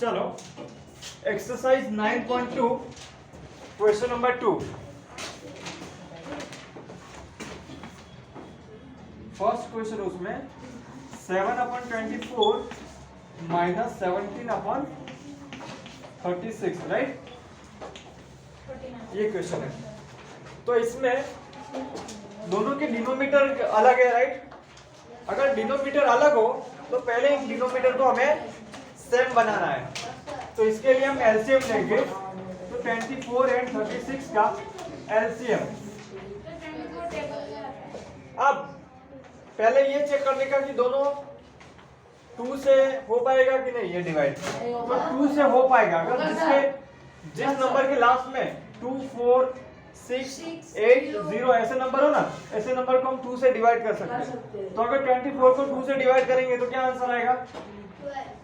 चलो exercise 9.2 question number 2। First question उसमें 7/24 minus 17/36, right? ये क्वेश्चन है। तो इसमें दोनों के डिनोमीटर अलग है, राइट? अगर डिनोमीटर अलग हो तो पहले इन डिनोमीटर को हमें सेम बनाना है। तो इसके लिए हम एलसीएम लेंगे। तो 24 एंड 36 का एलसीएम। अब पहले ये चेक करने का कि दोनों 2 से हो पाएगा कि नहीं ये डिवाइड। तो 2 से हो पाएगा अगर जिस नंबर के लास्ट में 2, 4, 6, 8, 0 ऐसे नंबर हो ना, ऐसे नंबर को हम 2 से डिवाइड कर सकते हैं। तो अगर 24 को 2 से डिवाइड करेंगे तो क्या आंसर आएगा?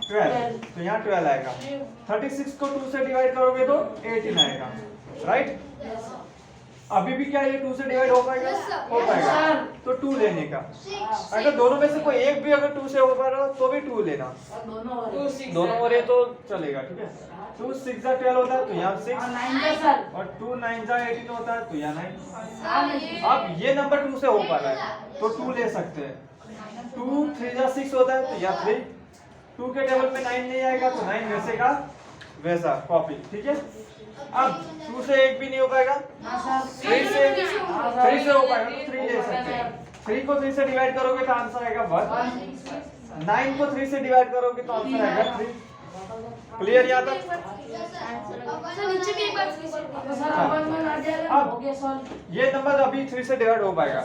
12। तो यहाँ 12 आएगा। 36 को 2 से डिवाइड करोगे तो 18 आएगा, राइट? अभी भी क्या ये 2 से डिवाइड हो पाएगा? हो पाएगा। तो 2 लेने का। अगर दोनों में से कोई एक भी अगर 2 से हो पा रहा हो तो भी 2 लेना। दोनों हो रहे तो चलेगा, ठीक है? 2 6 जा 12 होता है तो यहाँ 6 और 2 9 जा 18 होता है तो यहाँ 9। अब ये नंबर 2 से हो पा रहा है तो 2 ले सकते हैं। 2 3 जा 6 होता है तो यहाँ 3। 2 के टेबल में 9 नहीं आएगा तो 9 वैसे का वैसा कॉपी, ठीक है? अब 2 से 1 भी नहीं हो पाएगा, 3 से हो पाएगा तो 3 ले सकते हैं। 3 को 3 से डिवाइड करोगे तो आंसर आएगा 1। 9 को 3 से डिवाइड करोगे तो आंसर आएगा 3। क्लियर यहाँ तक? अब ये नंबर अभी 3 से डिवाइड हो पाएगा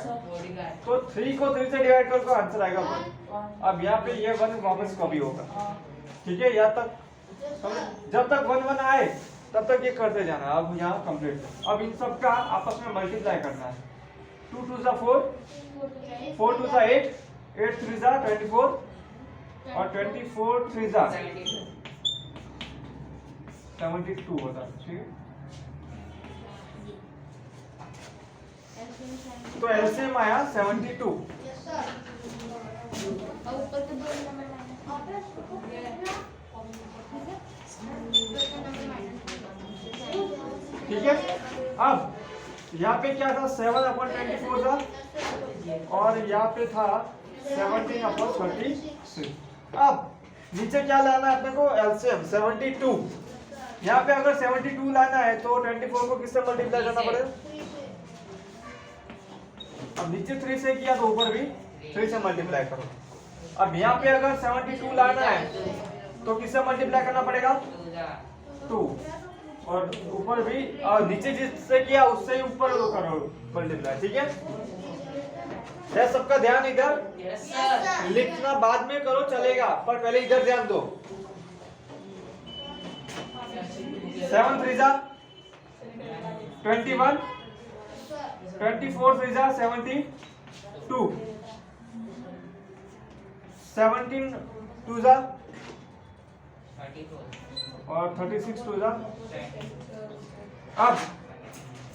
तो 3 को 3 से डिवाइड करोगे तो आंसर आएगा 1। अब यहाँ पे ये 1 वापस कॉपी होगा, ठीक है? यहाँ तक जब तक 1 1 आए तब तक ये करते जाना। अब यहाँ कंप्लीट। अब इन सब का आपस में मल्टीप्लाई करना है। 2 2 जा 4, 4 2 जा 8, 8 3 जा 24 और 24 3 जा 72 होता है, ठीक है? तो एलसीएम आया 72। ठीक है? अब यहाँ पे क्या था? 7/24 था और यहाँ पे था 17/36। अब नीचे क्या लाना है अपने को? एलसीएम 72। यहाँ पे अगर 72 लाना है तो 24 को किससे मल्टीप्लाई करना पड़ेगा? अब नीचे 3 से किया तो ऊपर भी 3 से मल्टीप्लाई करो। अब यहाँ पे अगर 72 लाना है तो किससे मल्टीप्लाई करना पड़ेगा? 2 और ऊपर भी और नीचे जिससे किया उससे ही ऊपर करो मल्टीप्लाई, ठीक है? ये सबका ध्यान इधर लिखना बाद में करो चलेगा, पर पहले इधर ध्यान दो। 7 3 जा 21, 24 3 जा 72, 17 2 जा और 36 2 जा। अब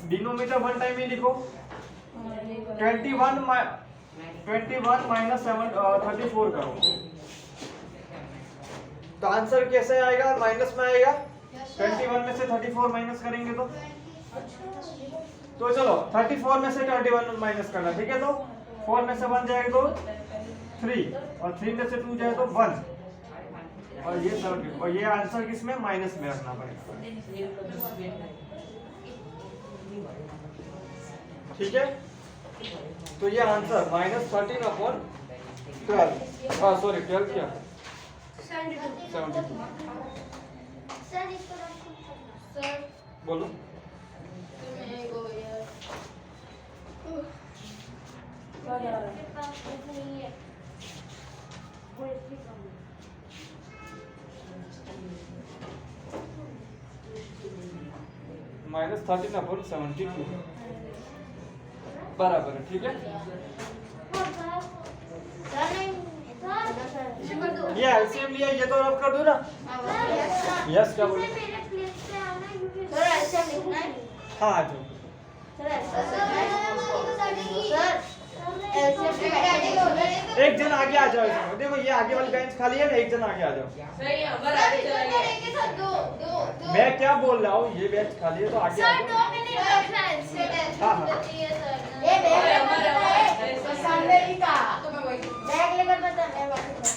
डिनोमिनेटर 1 टाइम ही लिखो। 21 माइनस 34 करो तो आंसर कैसे आएगा? माइनस में आएगा। 21 में से 34 माइनस करेंगे तो चलो 34 में से 21 माइनस करना, ठीक है? तो 4 में से 1 जाएगा तो 3 और 3 में से 2 जाए तो 1 और ये 30 और ये आंसर किसमें? माइनस में रखना पड़ेगा, ठीक है? तो ये आंसर -13/12 सॉरी 12 क्या 72 बोलो। -13/72 बराबर है, ठीक है? ये एलसीएम लिया, ये तो रफ कर दो ना। यस क्या बोले? हाँ आ जाओ। एक जन आगे आ जाओ। देखो ये आगे वाली बेंच खाली है ना, एक जन आगे आ जाओ। मैं क्या बोल रहा हूँ, ये बैच खाली है तो आगे सर 2 मिनट रखना है हाँ हाँ ये बैग सामने ही का तो मैं वही बैग लेकर बता मैं वापस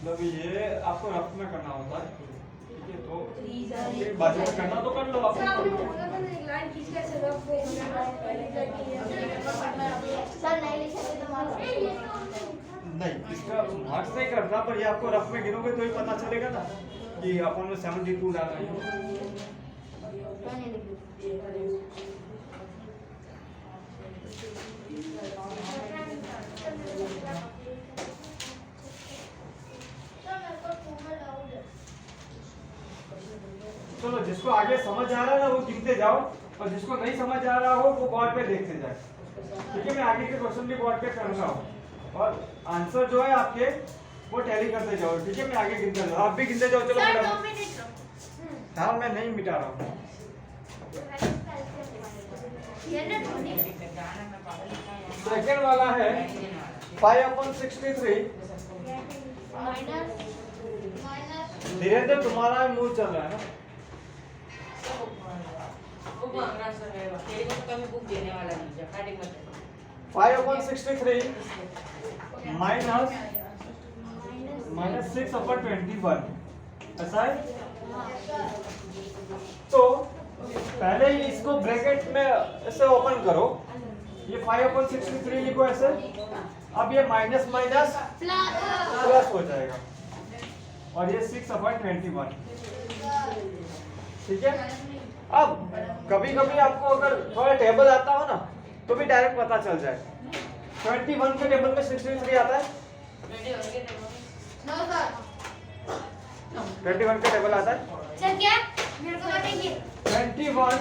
मतलब ये आपको रफ में करना होता है, ठीक है? तो ये बाजू में करना तो कर लो आप। सर नहीं लिखेंगे तो मार्क्स नहीं, इसका मार्क्स नहीं करना, पर ये आपको रफ में गिनोगे तो ही पता चलेगा ना कि अपन ने 72 डाला है। चलो, जिसको आगे समझ आ रहा है ना वो गिनते जाओ, और जिसको नहीं समझ आ रहा हो वो बोर्ड पे देखते जाए, ठीक है? मैं आगे के क्वेश्चन भी बोर्ड पे करूंगा और आंसर जो है आपके वो टैली करते जाओ, ठीक है? मैं आगे गिनते जाओ, आप भी गिनते जाओ। चलो सर मैडम, 2 मिनट हाँ मैं नहीं मिटा रहा हूँ। सेकेंड वाला है 5/63। धीरेन्द्र तुम्हारा मूड चल रहा है ना? 5/63 माइनस 6/21, ऐसा है? तो पहले ही इसको ब्रैकेट में ऐसे ओपन करो, ये 5/63 लिखो ऐसे। अब ये माइनस माइनस प्लस हो जाएगा और ये 6/21, ठीक है? अब कभी कभी आपको अगर थोड़ा टेबल आता हो ना तो भी डायरेक्ट पता चल जाए। 21 के टेबल में 63 आता है? 21 का टेबल आता है? सर क्या मेरे को बताइए 21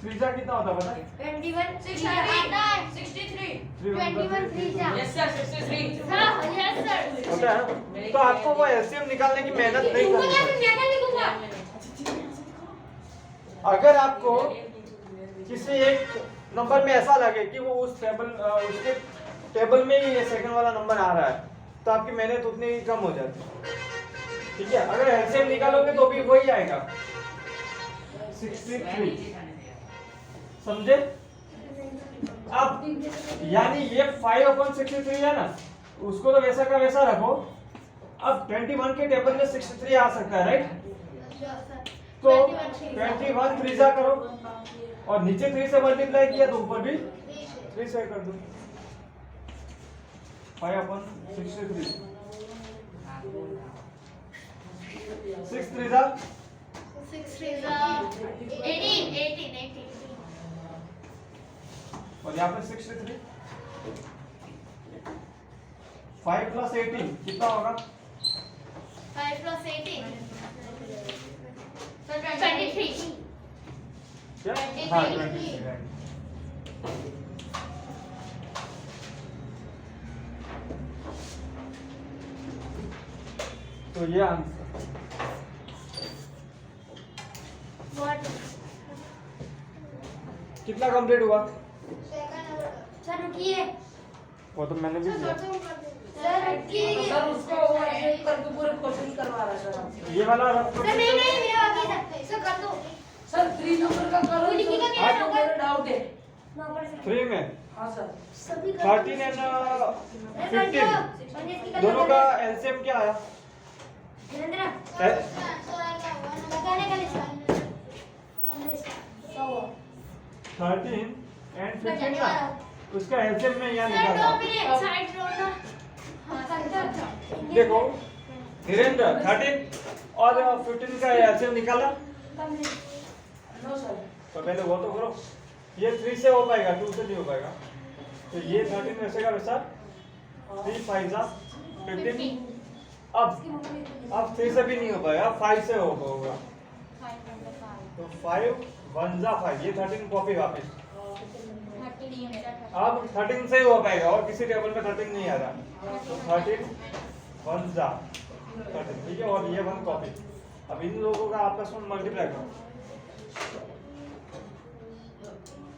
त्रिज्या कितना होता है पता है? 21 63 21 त्रिज्या यस सर 63 हाँ यस सर होता है ना? तो आपको वो एलसीएम निकालने की मेहनत नहीं करनी मैं पड़ेगी। क्या लिखूंगा अगर आपको किसी एक नंबर में ऐसा लगे कि वो उस उसके टेबल में ही ये सेकंड वाला नंबर आ रहा है तो आपकी मेहनत उतनी ही कम हो जाती है, ठीक है? अगर एलसीएम निकालोगे तो भी वही आएगा 63, समझे? अब यानी ये 5/63 है ना, उसको तो वैसा का वैसा रखो। अब 21 के टेबल में 63 आ सकता है, राइट? तो 21 त्रिज्या करो और नीचे 3 से मल्टीप्लाई किया तो ऊपर भी 3 से कर दो। 5/63 6 त्रिज्या 18 और यहाँ पे 63 5 + 18 कितना होगा? 5 + 18 23 क्या? 23 हाँ 23 right। तो ये आंसर कितना कंप्लीट हुआ? सर रुकिए वो तो मैंने भी दिया। सर रुकिए सर उसको वो एक करके पूरे क्वेश्चन करवा रहा है सर ये वाला रफ सर नहीं मेरा बाकी था सर कर दो सर 3 नंबर का करो वो लिखिएगा मेरा आज नंबर मेरा डाउट है 3 में हां सर सभी 13 एंड 15 दोनों का एलसीएम क्या आया? वीरेंद्र है? लगाने का लिस्ट 13 एंड 15 का उसका एलसीएम में यहाँ सर निकाला। 2 मिनट साइड रोना देखो धीरेन्द्र 13 और 15 का एलसीएम निकाला नो सर तो पहले वो तो करो। ये 3 से हो पाएगा, 2 से नहीं हो पाएगा। तो ये 13 वैसे का वैसा 3 5 जा 15। अब 3 से भी नहीं हो पाएगा, 5 से होगा। तो 5 1 जा 5, ये 13 कॉपी वापस। अब 13 से ही हो पाएगा और किसी टेबल में 13 नहीं आ रहा। तो 13 1 जा 13, ठीक है? और ये 1 कॉपी। अब इन लोगों का आपस में मल्टीप्लाई करो।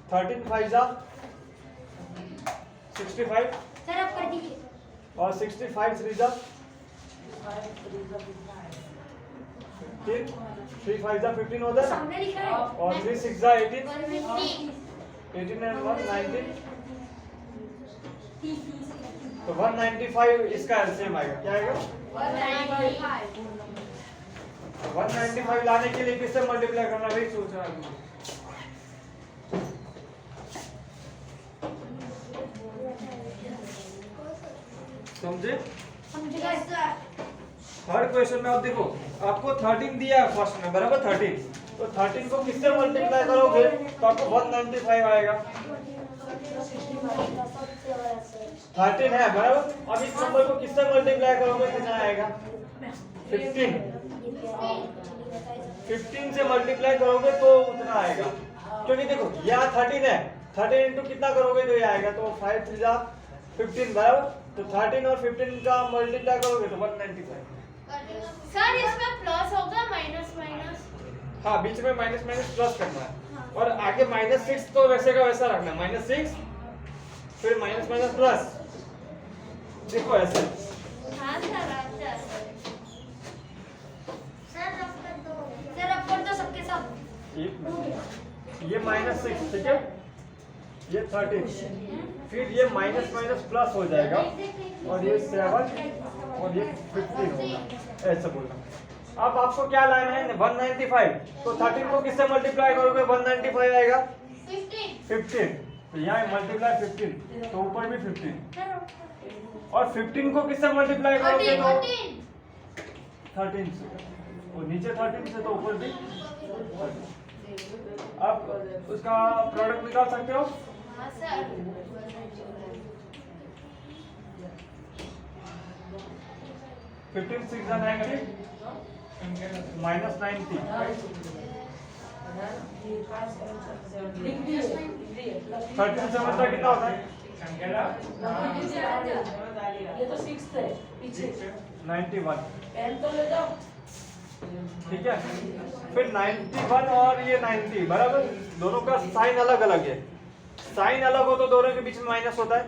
13 5 जा 65 सर अब कर दीजिए। और 65 3 जा 15, 3 5 जा 15 होता है ना? सामने लिखा है और 3 6 जा 18, 150 18 and 1 19, तो 195 इसका एलसीएम आएगा। क्या आएगा? 195 लाने के लिए किससे मल्टीप्लाई करना वही सोच रहा हूँ। समझे? थर्ड क्वेश्चन में आप देखो, आपको 13 दिया है फर्स्ट में, बराबर 13, तो 13 को किससे मल्टीप्लाई करोगे तो आपको 195 आएगा। 13 है बराबर, अब इस नंबर को किससे मल्टीप्लाई करोगे कितना आएगा? 15 से मल्टीप्लाई करोगे तो उतना आएगा, क्योंकि देखो यहाँ 13 है, 13 इंटू कितना करोगे तो ये आएगा, तो 5 3 जा 15 बराबर, तो 13 और 15 का मल्टीप्लाई करोगे तो 195। सर इसमें प्लस होगा माइनस माइनस? हाँ, बीच में माइनस माइनस प्लस करना है, और आगे -6 तो वैसे का वैसा रखना है, -6 फिर माइनस माइनस प्लस, देखो ऐसे। हाँ सर अच्छा सर अब कर दो सबके सब। एक मिनट, ये -6 ठीक है, ये 13, फिर ये माइनस माइनस प्लस हो जाएगा, और ये 7 और ये 15 होगा, ऐसा बोलना। अब आपको क्या लाना है? 195, तो 13 को किससे मल्टीप्लाई करोगे 195 आएगा? 15, तो यहाँ मल्टीप्लाई 15, तो ऊपर भी 15, और 15 को किससे मल्टीप्लाई करोगे? 13 से, और नीचे 13 से तो ऊपर भी 13। अब उसका प्रोडक्ट निकाल सकते हो? हाँ सर 15 6 90, -90, लिख दिए 13 से मतलब कितना होता है? ये तो 6 है पीछे 91, पेन तो ले जाओ। ठीक है, फिर 91 और ये 90 बराबर, दोनों का साइन अलग अलग है, साइन अलग हो तो दोनों के बीच में माइनस होता है।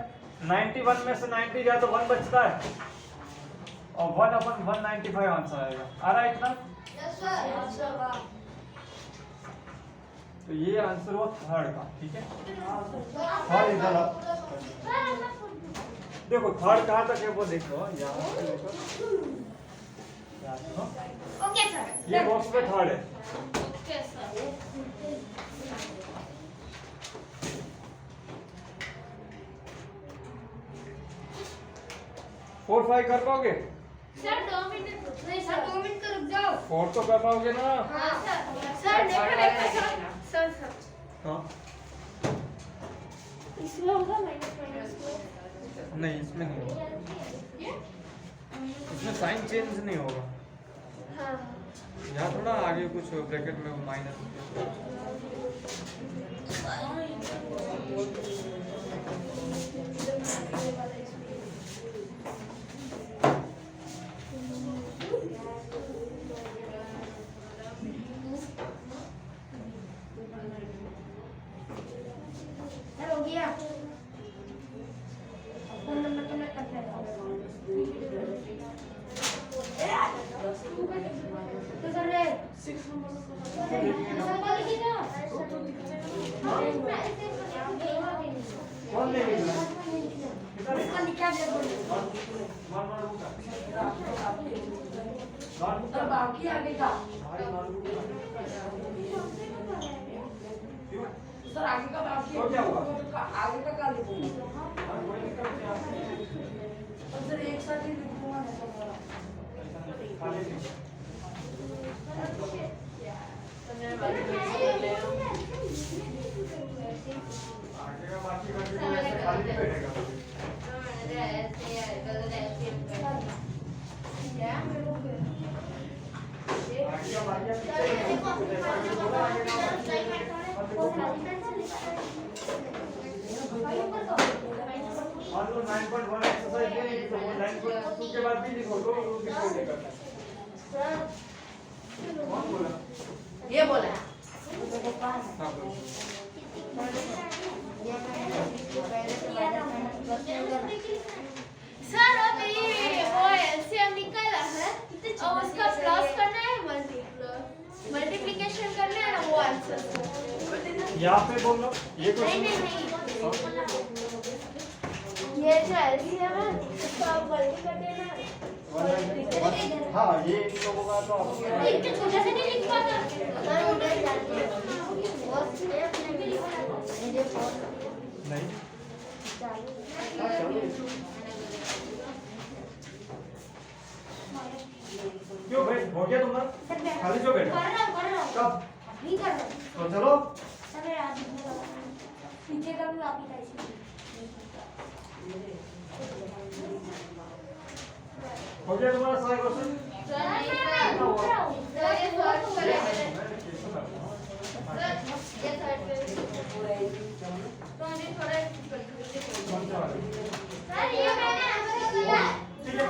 91 में से 90 जाए तो 1 बचता है, और 1/195 आंसर आएगा। आ रहा है इतना? तो ये आंसर हुआ थर्ड का, ठीक है। थर्ड इधर आओ, देखो थर्ड कहाँ तक है वो देखो, यहाँ से देखो, ओके सर ये बॉक्स में थर्ड है। ओके सर 4 5 कर पाओगे? सर 2 मिनट नहीं सर 2 मिनट का रुक जाओ। 4 तो कर पाओगे ना? हाँ सर देखो सर हाँ इसमें होगा माइनस माइनस नहीं, इसमें नहीं होगा, इसमें साइन चेंज नहीं होगा। हाँ यहाँ थोड़ा आगे कुछ ब्रैकेट में माइनस, सर हो गया। फोन नंबर तो मैं करता हूँ। तो सर रे 6 नंबर लिखी ना। कौन लेंगे? इसका लिखा है बोलो। और बाकी आगे का सर आगे का बाकी है, तो क्या हुआ? आगे का क्या लिखूंगा? और सर एक साथ ही लिखूंगा ना सब वाला। बाकी का खाली नहीं बैठेगा। मान लो 9.1 एक्सरसाइज नहीं लिखी तो 9.2 के बाद भी लिखो तो किसको नहीं करना? कौन बोला? ये बोला हाँ बोलो। पहले यहाँ पे बोल लो ये नहीं क्वेश्चन ये जो एलसीएम है इसको आप गलती कर देना। हाँ ये इन लोगों का तो आप इतने छोटे से नहीं लिख पाता सर उधर जाते हैं बहुत स्टेप नहीं मुझे फोन नहीं चालू हाँ, चलो। क्यों भाई हो गया तुम्हारा खाली जो बैठा कर रहा हूं कब नहीं कर रहा तो चलो सर मैं आज पीछे का भी आप ही हो गया तुम्हारा सारा क्वेश्चन सर ये सर्च करें ये सर्च करें तो मुझे थोड़ा सर ये मैंने आंसर दिया ठीक है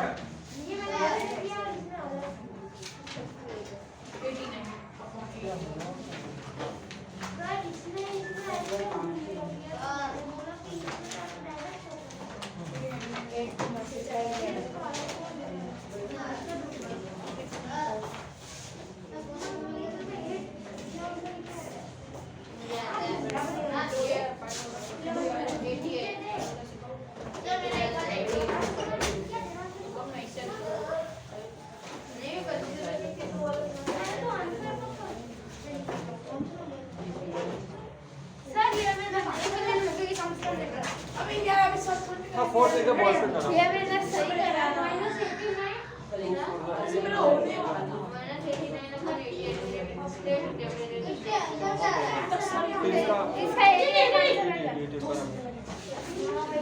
ये मैंने आंसर दिया सर इसमें हाँ फोर्थ लेकर बॉल पे करो ये मैंने सही करा ऐसे मेरा हो नहीं वाला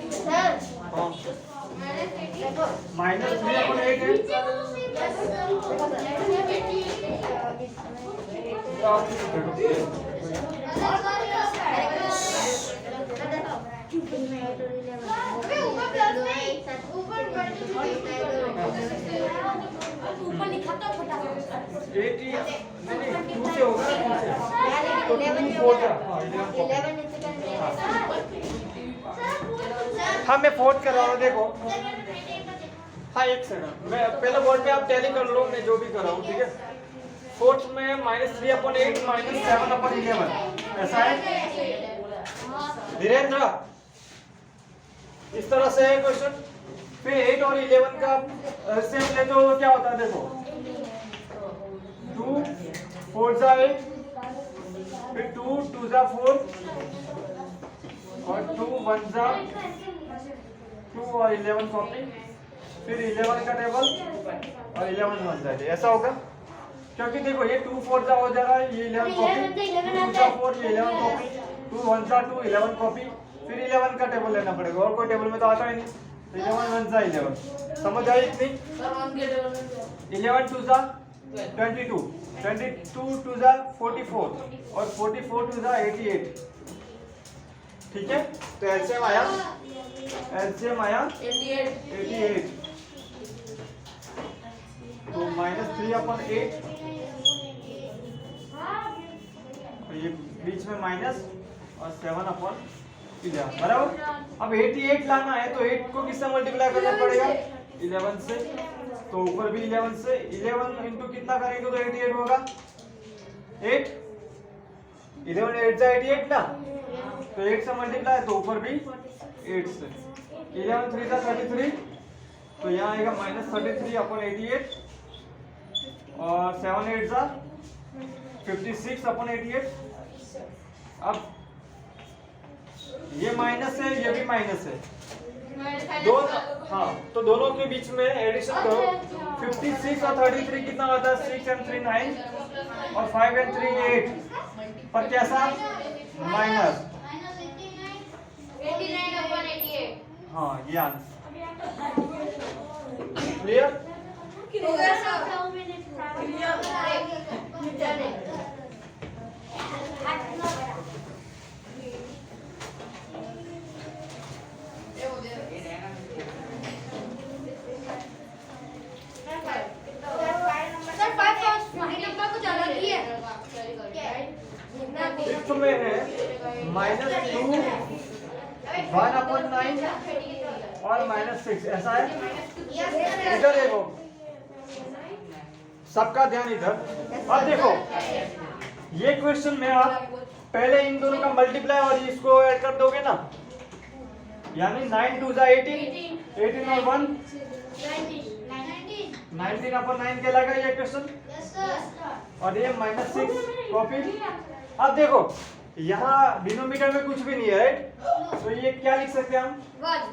इसका सर देखो -3/8 है ऊपर लिखा तो फटाफट 80 नहीं 2 से होगा 2 से तो 4 का हाँ 11 हाँ मैं फोर्थ कर रहा हूँ देखो हाँ एक सेकंड मैं पहले बोर्ड पे आप टैली कर लो मैं जो भी कर रहा हूँ ठीक है फोर्थ में -3/8 -7/11 ऐसा है धीरेन्द्र इस तरह से है क्वेश्चन फिर 8 और 11 का सेम ले तो क्या होता है देखो 2 4 जा 8 फिर 2 2 जा 4 और 2 1 जा 2 और 11 कॉपी फिर 11 का टेबल और 11 1 जा ऐसा होगा क्योंकि देखो ये 2 4 जा हो जा रहा है ये 11 कॉपी 2 जा 4 ये 11 कॉपी 2 1 जा 2 11 कॉपी फिर 11 का टेबल लेना पड़ेगा और कोई टेबल में तो आता ही नहीं 11 1 जा 11 समझ आई इतनी 11 2 जा 22 22 2 जा 44 और 44 2 जा 88 ठीक है तो एलसीएम आया 88 तो -3/8 तो ये बीच में माइनस और 7/11 बराबर अब 88 लाना है तो 8 को किससे मल्टीप्लाई करना पड़ेगा 11 से तो ऊपर भी 11 से 11 इंटू कितना करेंगे तो 88 होगा 8 11 8 जा 88 ना तो 8 से मल्टीप्लाई तो ऊपर भी 8 से 11 3 जा 33 तो यहाँ आएगा -33/88 और 7 8 जा 56/88 अब ये माइनस है ये भी माइनस है दोनों हाँ तो दोनों के बीच में एडिशन करो 56 और 33 कितना होता है 6 and 3 9 और 5 and 3 8 पर कैसा माइनस हाँ ये आंसर क्लियर फिफ्थ में है -2 1/9 और -6 ऐसा है इधर देखो सबका ध्यान इधर अब देखो ये क्वेश्चन में आप पहले इन दोनों का मल्टीप्लाई और इसको ऐड कर दोगे ना, यानी 9 2 जा 18, 18 और 1 19 अपन 9 कहलाएगा ये क्वेश्चन। और ये -6 कॉपी। अब देखो यहाँ डिनोमिनेटर में कुछ भी नहीं है, राइट? तो ये क्या लिख सकते हैं हम? 1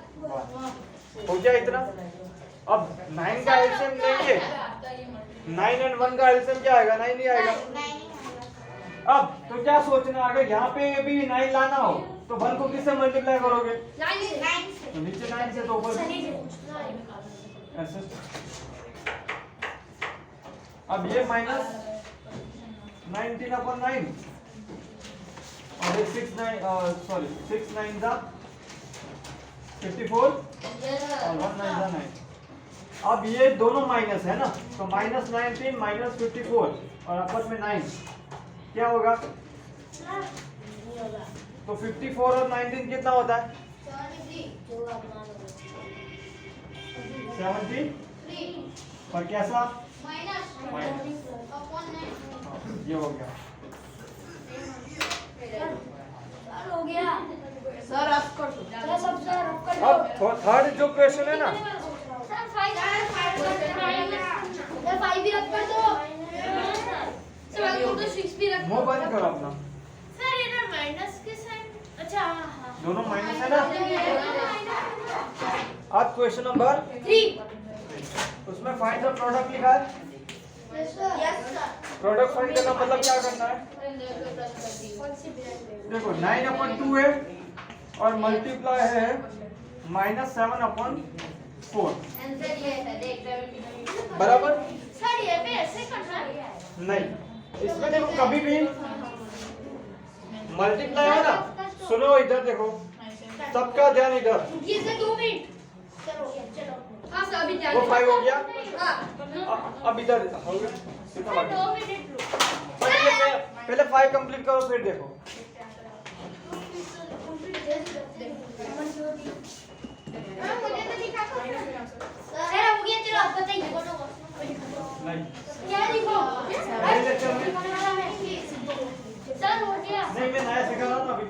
हो गया इतना। अब 9 का एलसीएम लेंगे, 9 एंड 1 का एलसीएम क्या आएगा? 9 ही आएगा। अब तो क्या सोचना, अगर यहाँ पे भी 9 लाना हो तो 1 को किससे मल्टीप्लाई करोगे? 9 से। तो नीचे 9 से तो ऊपर ऐसे। अब ये माइनस 19/9 और ये 6 9 जा 54 और 1 9 जा 9। अब ये दोनों माइनस है ना, तो -19 -54 और अपर में 9 क्या होगा? तो 54 और 19 कितना होता है? 73। और कैसा? ये हो गया। हो गया सर आप कर दो। सर सब सर रब कर दो। अब थर्ड जो क्वेश्चन है ना, सर 5 भी रब कर दो। सर आपको तो 6 भी रब। मुंह बंद करो अपना। सर इधर माइनस के साइन। अच्छा हां दोनों माइनस है ना। अब क्वेश्चन नंबर 3 उसमें फाइंड द प्रोडक्ट लिखा है। Yes sir. प्रोडक्ट फाइंड करना मतलब क्या करना है? देखो 9/2 है और मल्टीप्लाई है -7/4 आंसर ये है देख। बराबर? सर ये पे ऐसे करना है। नहीं, इसमें देखो कभी भी मल्टीप्लाई है ना, सुनो इधर देखो, सबका ध्यान इधर। ये से 2 मिनट। चलो चलो। हां सर अभी ध्यान। वो 5 हो गया। हां अब इधर हो गया कितना बाकी? 2 मिनट रुको। पहले 5 कंप्लीट करो फिर देखो। मुझे तो लिखा सर हो गया। चलो आप बताइए बोलो। नहीं क्या लिखो? नहीं लेक्चर में सर हो गया। नहीं, मैं नया सिखा रहा हूं ना अभी।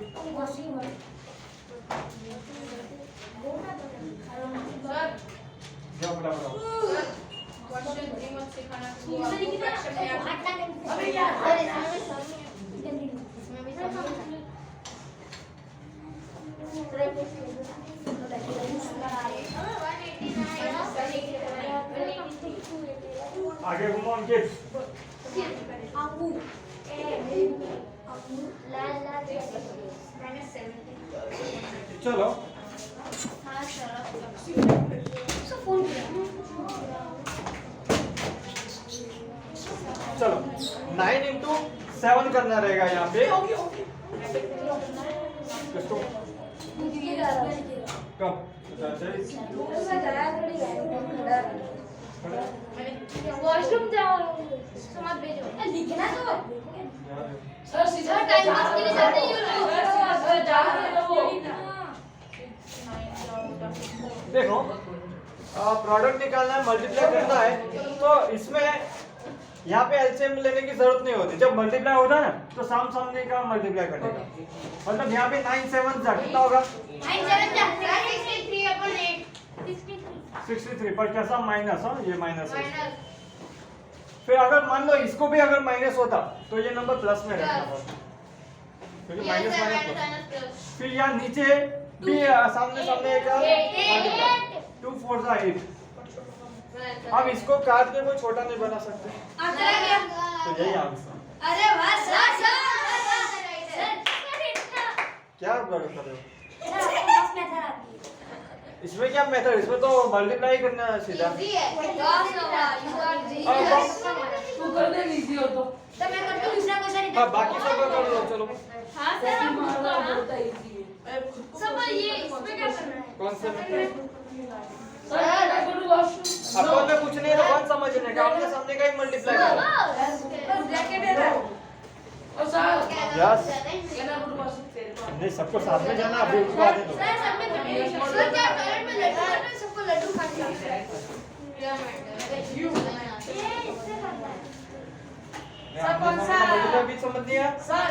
सर जाओ फटाफट। क्वेश्चन 3 मत सिखाना। अबे यार अरे इसमें भी आगे घूमो अंकित। अंगू लाल लाल चलो हां सर सो फोन चलो 9 into 7 करना रहेगा यहाँ पे। किसको कब? वॉशरूम जाओ समाज भेजो लिखना तो सर सीधा टाइम पास के लिए जाते ही हो लोग। सर जा रहे हो। देखो प्रोडक्ट निकालना है, मल्टीप्लाई करना है, तो इसमें यहाँ पे एलसीएम लेने की जरूरत नहीं होती। जब मल्टीप्लाई होता है ना तो सामने का मल्टीप्लाई करने का, मतलब यहाँ पे 9 7 जा कितना होगा? 63 पर कैसा माइनस? हाँ ये माइनस है। फिर अगर मान लो इसको भी अगर माइनस होता तो ये नंबर प्लस में रहता, क्योंकि माइनस माइनस। फिर यहाँ नीचे भी सामने एक 2 4 जा 8। अब इसको काट के कोई छोटा नहीं बना सकते, तो यही आंसर। अरे वाह सर क्या कर रहे हो? इसमें क्या मेथड? इसमें तो मल्टीप्लाई करना है सीधा। तू कर दे इजी हो तो। हाँ बाकी सब कर लो चलो। बहुत इजी है। ये इसमें क्या करना है? कौन से में? सर मैं करूँ वॉशरूम। अपन में कुछ नहीं है तो कौन समझने का? अपने सामने का ही मल्टीप्लाई करो। ब्रैकेट है ना। और सर यस कहना करूँ वॉशरूम तेरे को। नहीं, सबको साथ में जाना, अभी उनको आने दो। सर क्या टॉयलेट में लड्डू खाना है, सबको लड्डू खाने हैं। सर, कौन सा? मल्टीप्लाई भी समझ लिया। सर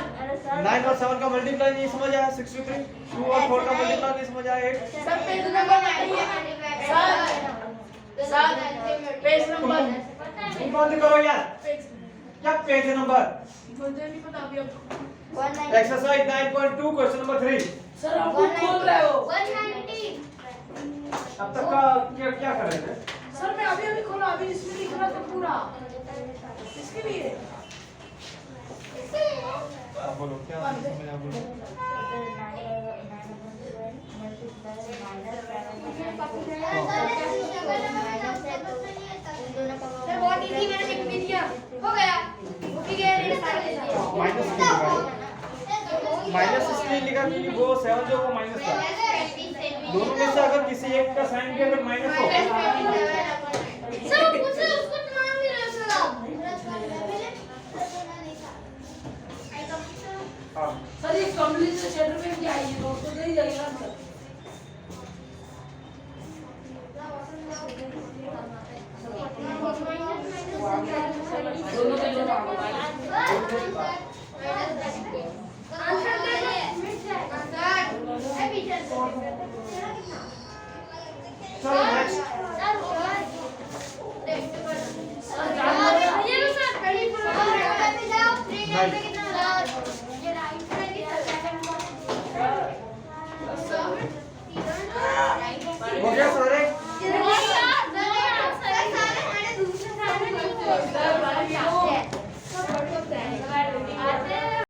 9 और 7 का मल्टीप्लाई नहीं समझ आया, 63। 2 और 4 का मल्टीप्लाई नहीं समझ आया, 8। सर पेज नंबर बताइए सर पेज नंबर तुम बंद करो यार, पेज क्या पेज नंबर? मुझे नहीं पता अभी अब एक्सरसाइज 9.2 क्वेश्चन नंबर 3। सर आप खुद बोल रहे हो 190 अब तक का क्या कर रहे थे? सर मैं अभी खोला अभी इसमें लिख रहा था पूरा इसके लिए आप बोलो क्या समझ आया, बोलो। सर बहुत इजी, मैंने लिख भी दिया, हो गया वो भी गया, मैंने सारे लिख दिया। माइनस क्यों लिखा? माइनस इसलिए लिखा क्योंकि वो 7 जो वो माइनस था। दोनों में से अगर किसी एक का साइन भी अगर माइनस हो, सर पूछो उसको नाम भी रहे सर आप। हाँ सर ये कंप्लीट सेंटर में क्या है ये नोट तो दे ही जाएगा सर दोनों के दोनों आंसर दे दो। चलो